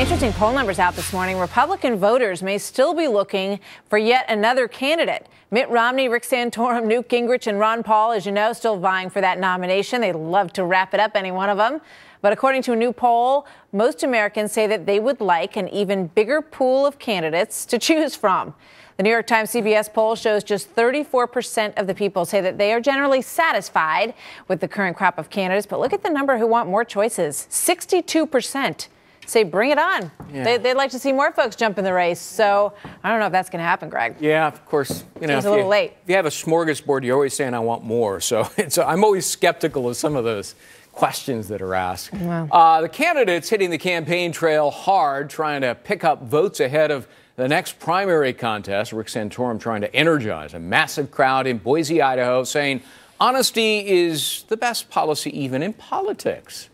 Interesting poll numbers out this morning. Republican voters may still be looking for yet another candidate. Mitt Romney, Rick Santorum, Newt Gingrich, and Ron Paul, as you know, still vying for that nomination. They'd love to wrap it up, any one of them. But according to a new poll, most Americans say that they would like an even bigger pool of candidates to choose from. The New York Times CBS poll shows just 34% of the people say that they are generally satisfied with the current crop of candidates. But look at the number who want more choices. 62% say bring it on. Yeah. They'd like to see more folks jump in the race. So I don't know if that's going to happen, Greg. Yeah, of course. You know, it's a little late. If you have a smorgasbord, you're always saying, I want more. So I'm always skeptical of some of those questions that are asked. Wow. The candidates hitting the campaign trail hard, trying to pick up votes ahead of the next primary contest. Rick Santorum trying to energize a massive crowd in Boise, Idaho, saying honesty is the best policy even in politics.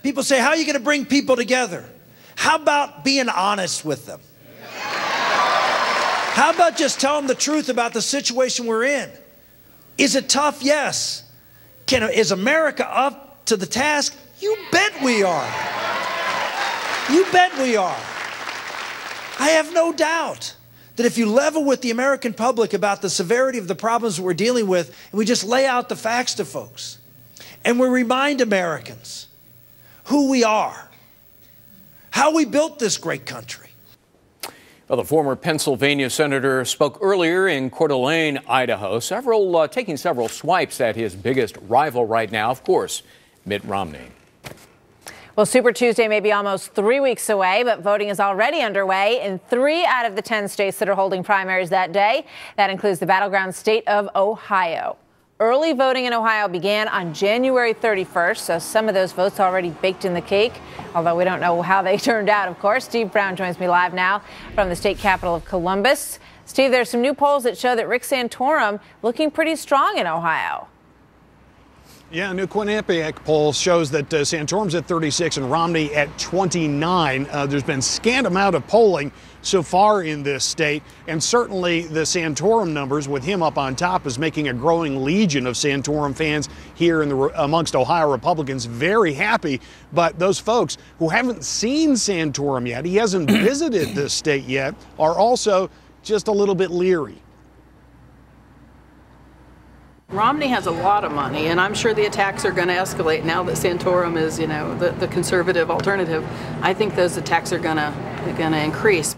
People say, how are you going to bring people together? How about being honest with them? How about just tell them the truth about the situation we're in? Is it tough? Yes. Is America up to the task? You bet we are. You bet we are. I have no doubt that if you level with the American public about the severity of the problems that we're dealing with, and we just lay out the facts to folks, and we remind Americans who we are, how we built this great country. Well, the former Pennsylvania senator spoke earlier in Coeur d'Alene, Idaho, taking several swipes at his biggest rival right now, of course, Mitt Romney. Well, Super Tuesday may be almost 3 weeks away, but voting is already underway in 3 out of the 10 states that are holding primaries that day. That includes the battleground state of Ohio. Early voting in Ohio began on January 31st, so some of those votes already baked in the cake, although we don't know how they turned out, of course. Steve Brown joins me live now from the state capital of Columbus. Steve, there's some new polls that show that Rick Santorum looking pretty strong in Ohio. Yeah, a new Quinnipiac poll shows that Santorum's at 36 and Romney at 29. There's been scant amount of polling so far in this state, and certainly the Santorum numbers with him up on top is making a growing legion of Santorum fans here amongst Ohio Republicans very happy. But those folks who haven't seen Santorum yet, he hasn't visited this state yet, are also just a little bit leery. Romney has a lot of money, and I'm sure the attacks are going to escalate now that Santorum is, you know, the conservative alternative. I think those attacks are going to increase.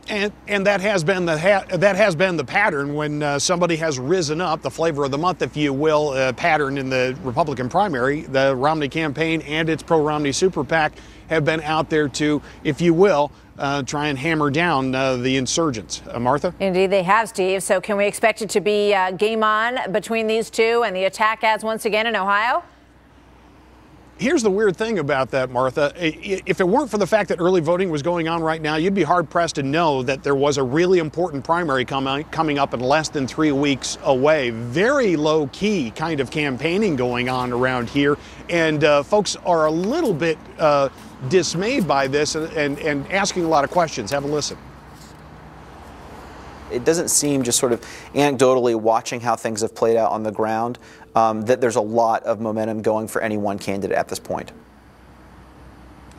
And that has been the pattern when somebody has risen up, the flavor of the month, if you will, pattern in the Republican primary. The Romney campaign and its pro-Romney super PAC have been out there to, if you will, try and hammer down the insurgents. Martha? Indeed, they have, Steve. So can we expect it to be game on between these two and the attack ads once again in Ohio? Here's the weird thing about that, Martha. If it weren't for the fact that early voting was going on right now, you'd be hard-pressed to know that there was a really important primary coming up in less than 3 weeks away. Very low-key kind of campaigning going on around here, and folks are a little bit dismayed by this and asking a lot of questions. Have a listen. It doesn't seem, just sort of anecdotally watching how things have played out on the ground, that there's a lot of momentum going for any one candidate at this point.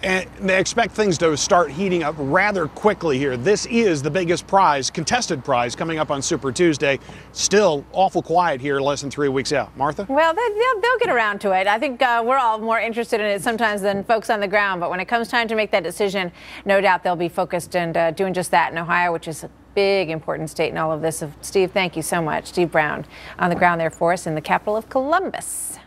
And they expect things to start heating up rather quickly here. This is the biggest prize, contested prize, coming up on Super Tuesday. Still awful quiet here less than 3 weeks out. Martha? Well, they'll get around to it. I think we're all more interested in it sometimes than folks on the ground. But when it comes time to make that decision, no doubt they'll be focused and doing just that in Ohio, which is a big, important state in all of this. Steve, thank you so much. Steve Brown on the ground there for us in the capital of Columbus.